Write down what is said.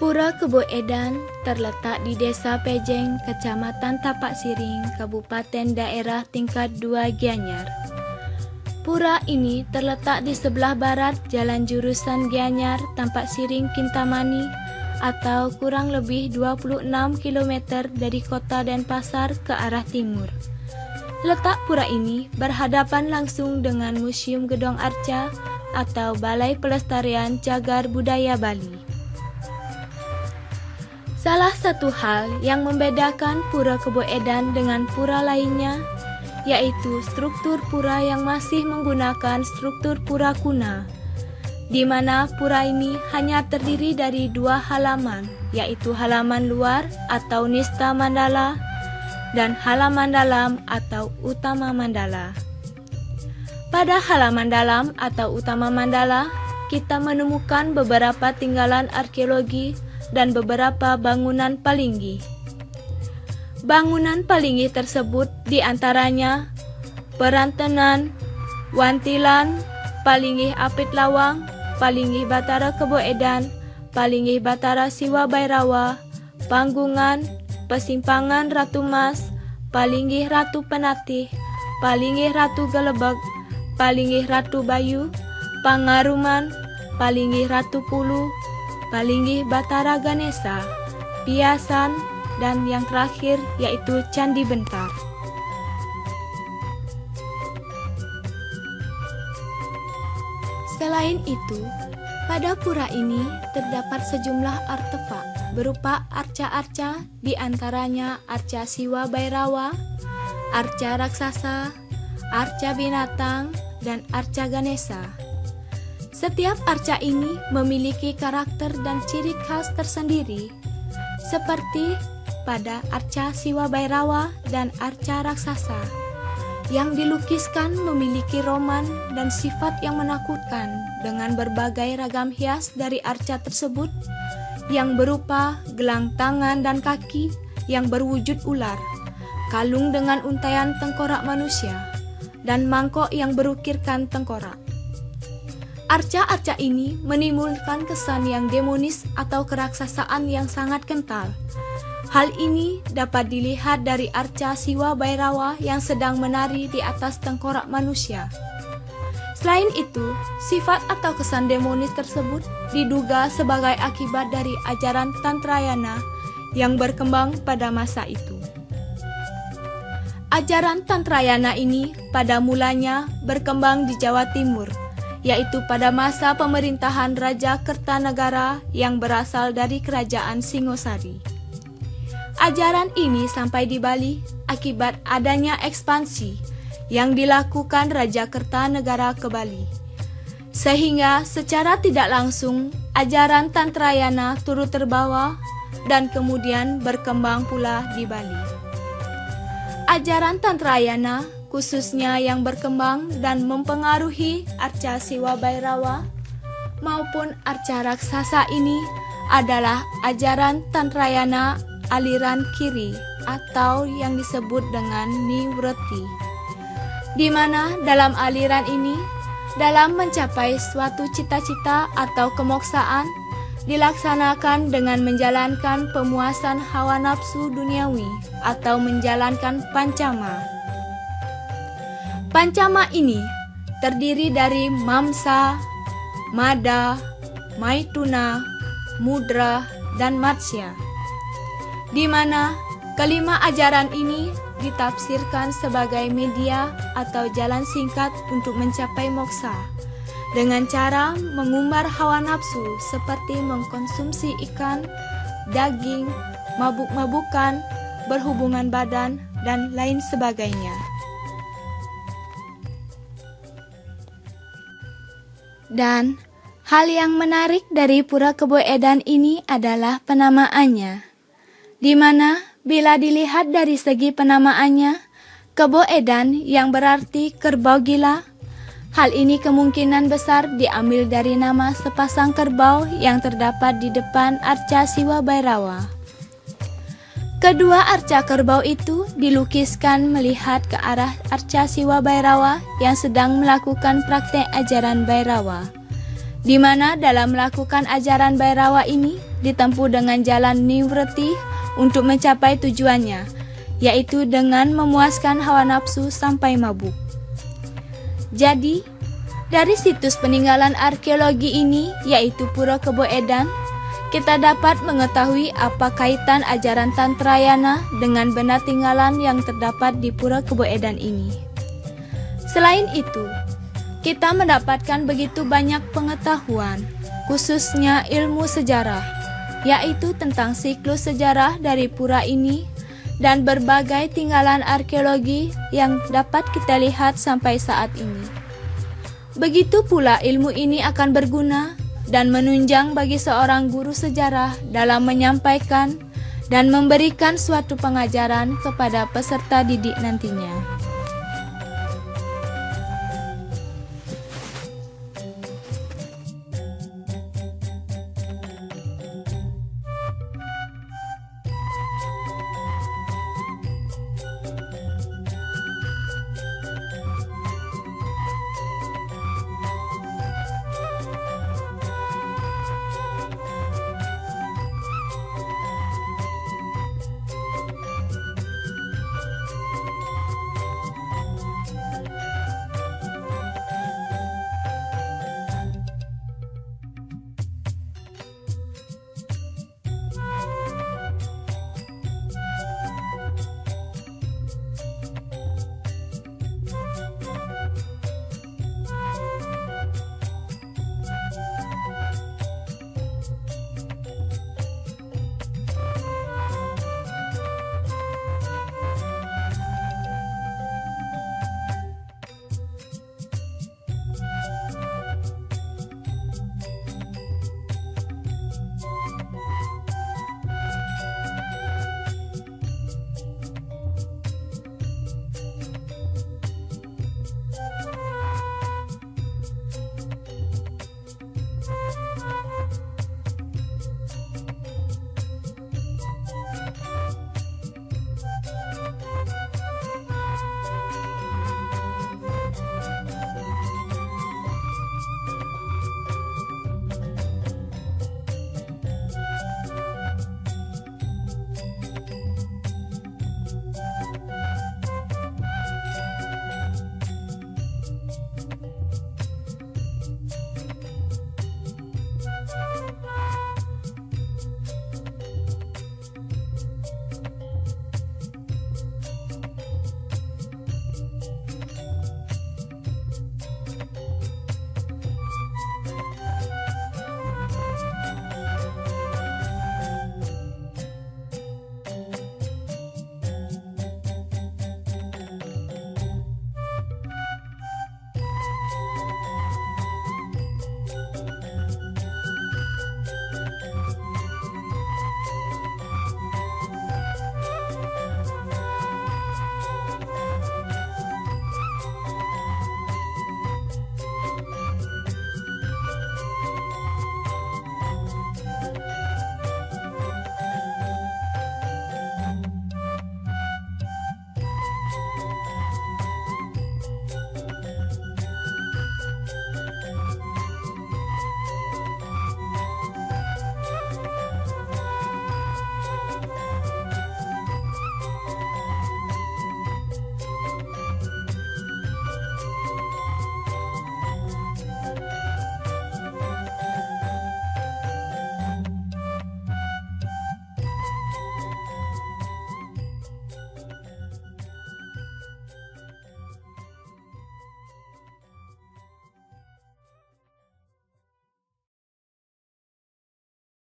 Pura Kebo Edan terletak di Desa Pejeng, Kecamatan Tapak Siring, Kabupaten Daerah Tingkat 2 Gianyar. Pura ini terletak di sebelah barat jalan jurusan Gianyar, Tapak Siring, Kintamani, atau kurang lebih 26 km dari kota Denpasar ke arah timur. Letak pura ini berhadapan langsung dengan Museum Gedong Arca atau Balai Pelestarian Cagar Budaya Bali. Salah satu hal yang membedakan Pura Kebo Edan dengan pura lainnya yaitu struktur pura yang masih menggunakan struktur pura kuna, di mana pura ini hanya terdiri dari 2 halaman, yaitu halaman luar atau Nista Mandala dan halaman dalam atau Utama Mandala. Pada halaman dalam atau Utama Mandala, kita menemukan beberapa tinggalan arkeologi dan beberapa bangunan palinggi. Bangunan palinggi tersebut diantaranya Perantenan, Wantilan, Palinggi Apit Lawang, Palinggi Batara Kebo Edan, Palinggi Batara Siwa Bairawa, Panggungan, Pesimpangan Ratu Mas, Palinggi Ratu Penatih, Palinggi Ratu Gelebeg, Palinggi Ratu Bayu, Pangaruman, Palinggi Ratu Pulu, Palinggi Batara Ganesha, Piasan, dan yang terakhir yaitu Candi Bentar. Selain itu, pada pura ini terdapat sejumlah artefak berupa arca-arca, di antaranya arca Siwa Bairawa, arca raksasa, arca binatang, dan arca Ganesha. Setiap arca ini memiliki karakter dan ciri khas tersendiri, seperti pada arca Siwa Bairawa dan arca raksasa, yang dilukiskan memiliki roman dan sifat yang menakutkan dengan berbagai ragam hias dari arca tersebut yang berupa gelang tangan dan kaki yang berwujud ular, kalung dengan untaian tengkorak manusia, dan mangkok yang berukirkan tengkorak. Arca-arca ini menimbulkan kesan yang demonis atau keraksasaan yang sangat kental. Hal ini dapat dilihat dari arca Siwa Bairawa yang sedang menari di atas tengkorak manusia. Selain itu, sifat atau kesan demonis tersebut diduga sebagai akibat dari ajaran Tantrayana yang berkembang pada masa itu. Ajaran Tantrayana ini pada mulanya berkembang di Jawa Timur, yaitu pada masa pemerintahan Raja Kertanegara yang berasal dari Kerajaan Singosari. Ajaran ini sampai di Bali akibat adanya ekspansi yang dilakukan Raja Kertanegara ke Bali. Sehingga secara tidak langsung ajaran Tantrayana turut terbawa dan kemudian berkembang pula di Bali. Ajaran Tantrayana khususnya yang berkembang dan mempengaruhi arca Siwa Bairawa maupun arca raksasa ini adalah ajaran Tantrayana aliran kiri atau yang disebut dengan Niwrati, di mana dalam aliran ini, dalam mencapai suatu cita-cita atau kemoksaan dilaksanakan dengan menjalankan pemuasan hawa nafsu duniawi atau menjalankan pancama. Pancama ini terdiri dari Mamsa, Mada, Maituna, Mudra, dan Matsya, di mana kelima ajaran ini ditafsirkan sebagai media atau jalan singkat untuk mencapai moksa dengan cara mengumbar hawa nafsu seperti mengkonsumsi ikan, daging, mabuk-mabukan, berhubungan badan, dan lain sebagainya. Dan hal yang menarik dari Pura Kebo Edan ini adalah penamaannya, di mana bila dilihat dari segi penamaannya, Kebo Edan yang berarti kerbau gila, hal ini kemungkinan besar diambil dari nama sepasang kerbau yang terdapat di depan arca Siwa Bairawa. Kedua arca kerbau itu dilukiskan melihat ke arah arca Siwa Bairawa yang sedang melakukan praktek ajaran Bairawa. di mana dalam melakukan ajaran Bhairawa ini ditempuh dengan jalan nivriti untuk mencapai tujuannya, yaitu dengan memuaskan hawa nafsu sampai mabuk. Jadi, dari situs peninggalan arkeologi ini, yaitu Pura Kebo Edan, kita dapat mengetahui apa kaitan ajaran Tantrayana dengan benda tinggalan yang terdapat di Pura Kebo Edan ini. Selain itu, kita mendapatkan begitu banyak pengetahuan, khususnya ilmu sejarah, yaitu tentang siklus sejarah dari pura ini dan berbagai tinggalan arkeologi yang dapat kita lihat sampai saat ini. Begitu pula ilmu ini akan berguna dan menunjang bagi seorang guru sejarah dalam menyampaikan dan memberikan suatu pengajaran kepada peserta didik nantinya.